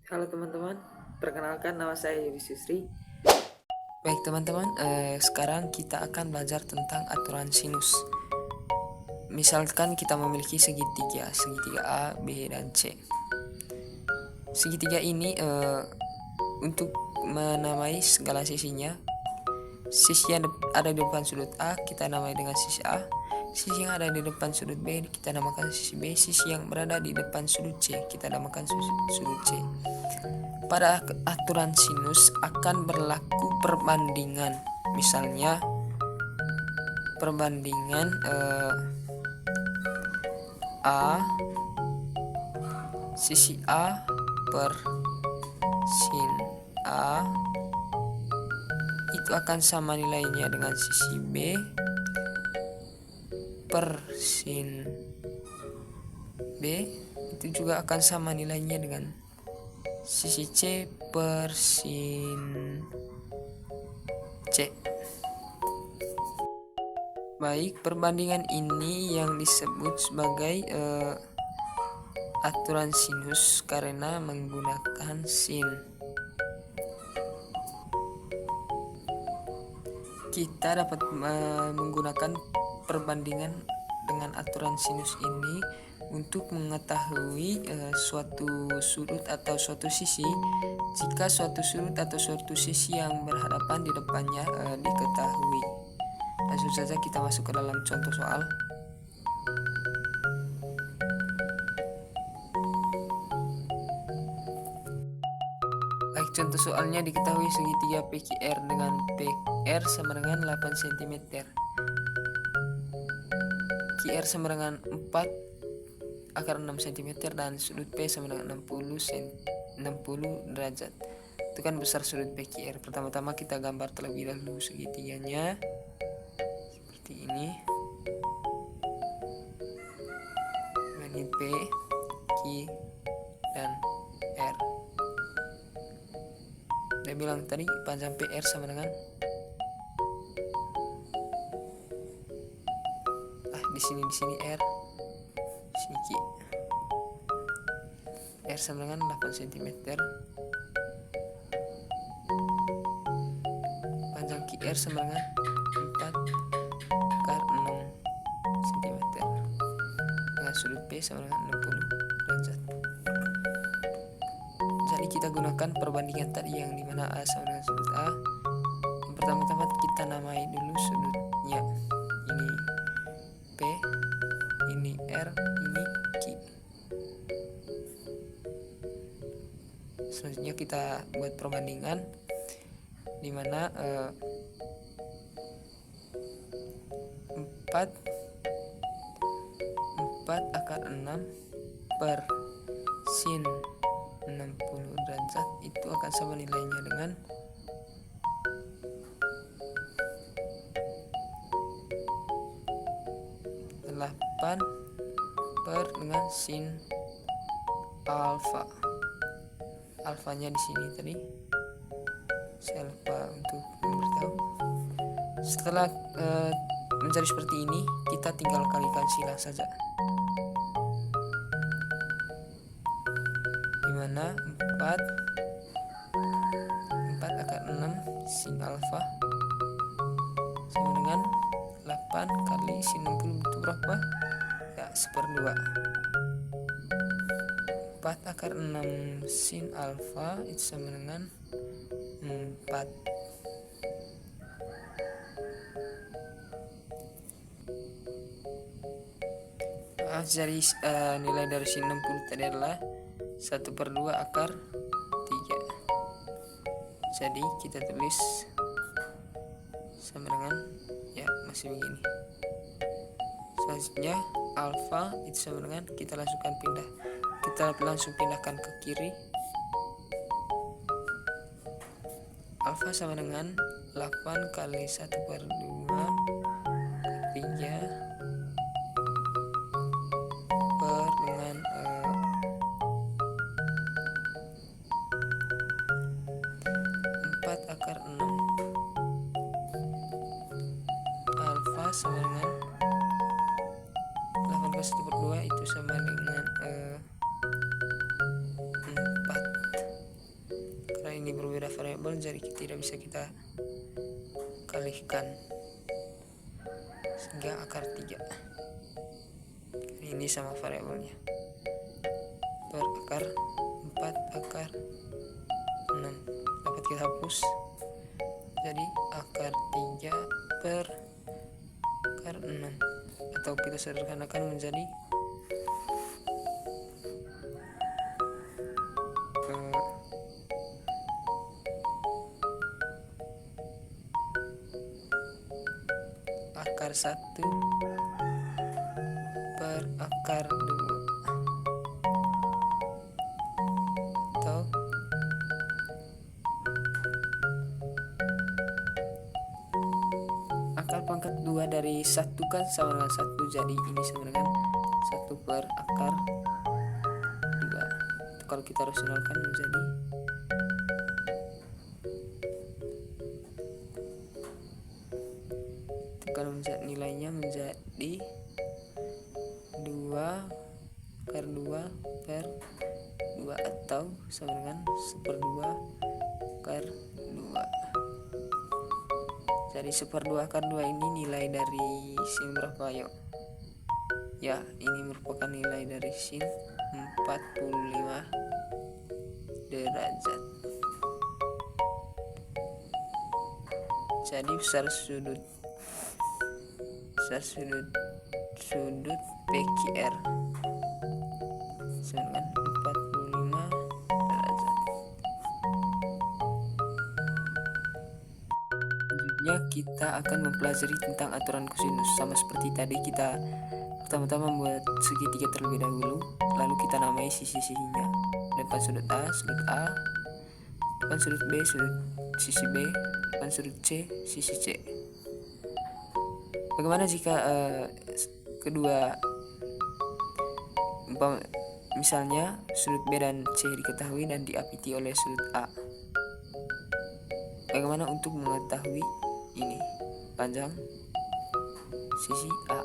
Halo teman-teman, perkenalkan nama saya Yudi Susri. Baik teman-teman, sekarang kita akan belajar tentang aturan sinus. Misalkan kita memiliki segitiga A, B, dan C. Segitiga ini untuk menamai segala sisinya, sisi yang ada di depan sudut A kita namai dengan sisi A, sisi yang ada di depan sudut B kita namakan sisi B, sisi yang berada di depan sudut C kita namakan sudut C. Pada aturan sinus akan berlaku perbandingan. Misalnya perbandingan A, sisi A per sin A itu akan sama nilainya dengan sisi B per sin B, itu juga akan sama nilainya dengan sisi C per sin C. Baik, perbandingan ini yang disebut sebagai aturan sinus karena menggunakan sin. Kita dapat menggunakan perbandingan dengan aturan sinus ini untuk mengetahui suatu sudut atau suatu sisi jika suatu sudut atau suatu sisi yang berhadapan di depannya diketahui. Langsung saja kita masuk ke dalam contoh soal. Baik, contoh soalnya diketahui segitiga PQR dengan PR sama dengan 8 cm. QR sama dengan 4 akar 6 cm dan sudut P sama dengan 60 derajat. Itu kan besar sudut PQR. Pertama-tama kita gambar terlebih dahulu segitiganya seperti ini. Ini P, Q, dan R. Dia bilang tadi panjang PR sama dengan di sini R, di sini Q. R sama dengan 8 cm. Panjang QR sama dengan 4 akar 6 cm. Dengan sudut P sama dengan 60 derajat. Jadi kita gunakan perbandingan tadi yang dimana A sama dengan sudut A. Yang pertama-tama kita namai dulu sudutnya. Ini P, ini R, ini Q. Selanjutnya kita buat perbandingan dimana 4 akar 6 per sin 60 derajat itu akan sama nilainya dengan 8 per dengan sin alfa. Alfanya di sini tadi saya lupa untuk memberitahu. Setelah menjadi seperti ini, kita tinggal kalikan silang saja. Dimana 4 akar 6 sin alfa sama dengan 8 kali sin 60 itu berapa? Ya, 1/2. 4 akar 6 sin alfa itu sama dengan 4. Jadi nilai dari sin 60 tadi adalah 1/2 akar 3. Jadi kita tulis sama dengan ya masih begini. Selanjutnya alfa itu sama dengan kita langsung pindahkan ke kiri. Alfa sama dengan 8 kali 1/2 3 per dengan 4 akar 6. Alfa sama dengan 8 kali 1/2 itu sama dengan 4. berbeda variabel, jadi tidak bisa kita kalikan, sehingga akar 3 ini sama variabelnya per akar 4 akar 6 dapat kita hapus, jadi akar 3 per akar 6, atau kita sederhanakan menjadi akar 1 per akar 2, atau akar pangkat 2 dari 1 kan sama dengan 1, jadi ini sama dengan 1 per akar 2. Kalau kita rasionalkan menjadi nilainya menjadi 2 akar 2 per 2, atau sama dengan 1/2 akar 2. Jadi 1/2 akar 2 ini nilai dari sin berapa, yuk? Ya, ini merupakan nilai dari sin 45 derajat. Jadi besar sudut PQR sama dengan 45 derajat. Selanjutnya kita akan mempelajari tentang aturan kosinus. Sama seperti tadi, kita pertama-tama membuat segitiga terlebih dahulu, lalu kita namai sisi-sisinya. Depan sudut A, depan sudut B, sisi B, depan sudut C, sisi C. Bagaimana jika kedua, misalnya sudut B dan C diketahui dan diapiti oleh sudut A? Bagaimana untuk mengetahui ini panjang sisi A?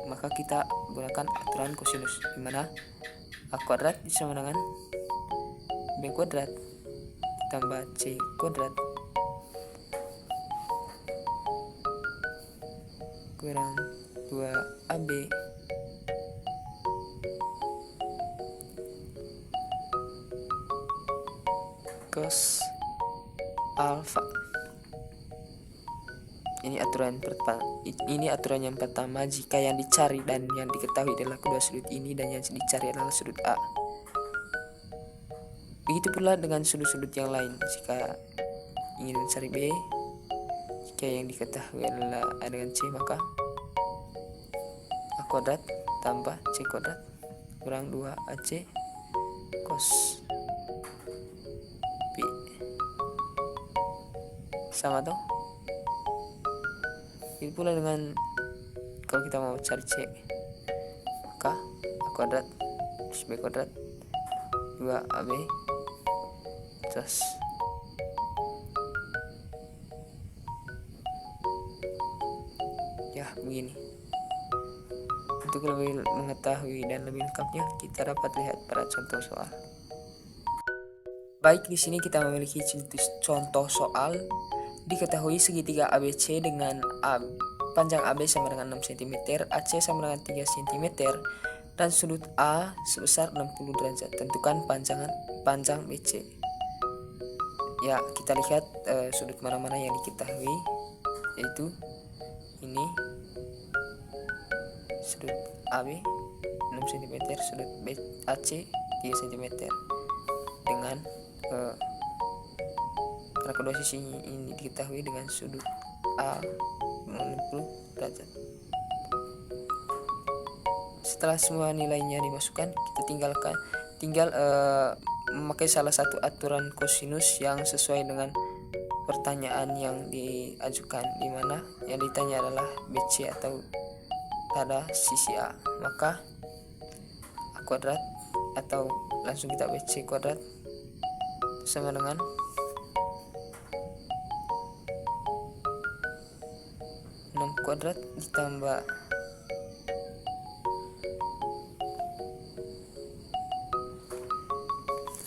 Maka kita gunakan aturan kosinus, di mana A kuadrat sama dengan B kuadrat tambah C kuadrat kurang 2AB cos alfa. Ini aturan yang pertama jika yang dicari dan yang diketahui adalah kedua sudut ini dan yang dicari adalah sudut A. Begitu pula dengan sudut-sudut yang lain. Jika ingin mencari B, jika yang diketahui adalah A dengan C, maka A kuadrat tambah C kuadrat kurang 2AC cos B sama toh. Itu pula dengan kalau kita mau cari C, maka A kuadrat plus B kuadrat 2AB cos ya begini. Untuk lebih mengetahui dan lebih lengkapnya, kita dapat lihat pada contoh soal. Baik, di sini kita memiliki contoh soal. Diketahui segitiga ABC dengan panjang AB sama dengan 6 cm, AC sama dengan 3 cm, dan sudut A sebesar 60 derajat. Tentukan panjang BC. Ya, kita lihat sudut mana-mana yang diketahui, yaitu ini sudut AB 6 cm, sudut AC 3 cm, dengan karena kedua sisi ini diketahui dengan sudut A 60 derajat. Setelah semua nilainya dimasukkan, kita tinggal memakai salah satu aturan kosinus yang sesuai dengan pertanyaan yang diajukan, di mana yang ditanya adalah BC atau pada sisi A. Maka A kuadrat, atau langsung kita BC kuadrat, sama dengan kuadrat ditambah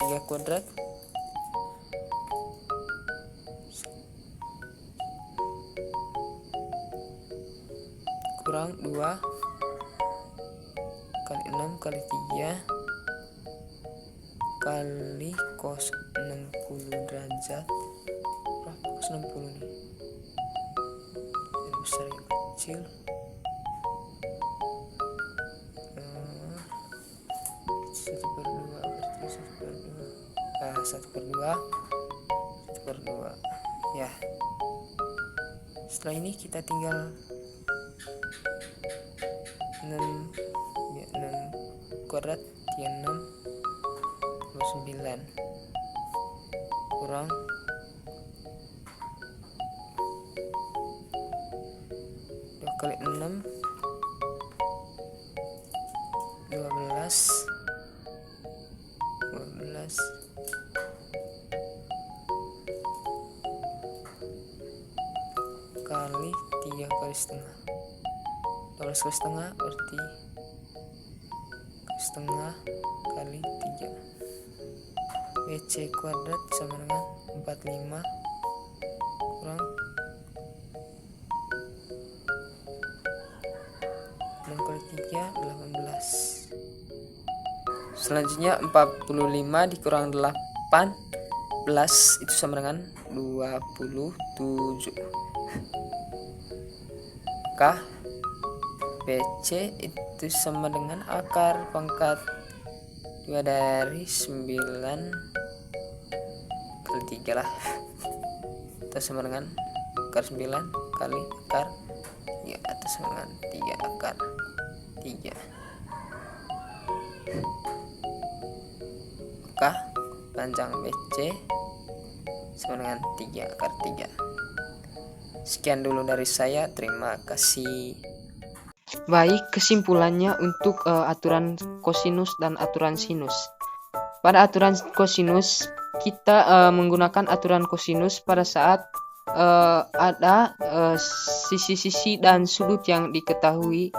3 kuadrat kurang 2 kali 6 kali 3 kali cos 60 derajat. Berapa cos 60 nih? Yang besar yang kecil. 1/2 berarti 1/2. 1/2 ya. Setelah ini kita tinggal 6 kuadrat ya 69 kurang 2 kali 6 12 kali 3 kali setengah. 12 kali setengah berarti setengah kali 3. BC kuadrat sama dengan 45 kurang 6 kali 3 18. Selanjutnya 45 dikurang 18 itu sama dengan 27. Maka BC itu sama dengan akar pangkat 2 dari 9 kali 3 lah. Itu sama dengan akar 9 kali akar ya atas sama dengan 3 akar 3. Maka panjang BC sama dengan 3 akar 3. Sekian dulu dari saya, terima kasih. Baik, kesimpulannya untuk aturan kosinus dan aturan sinus. Pada aturan kosinus, kita menggunakan aturan kosinus pada saat ada sisi-sisi dan sudut yang diketahui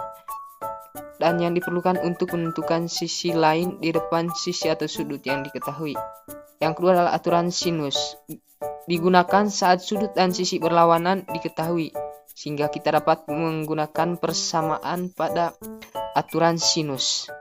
dan yang diperlukan untuk menentukan sisi lain di depan sisi atau sudut yang diketahui. Yang kedua adalah aturan sinus. Digunakan saat sudut dan sisi berlawanan diketahui, sehingga kita dapat menggunakan persamaan pada aturan sinus.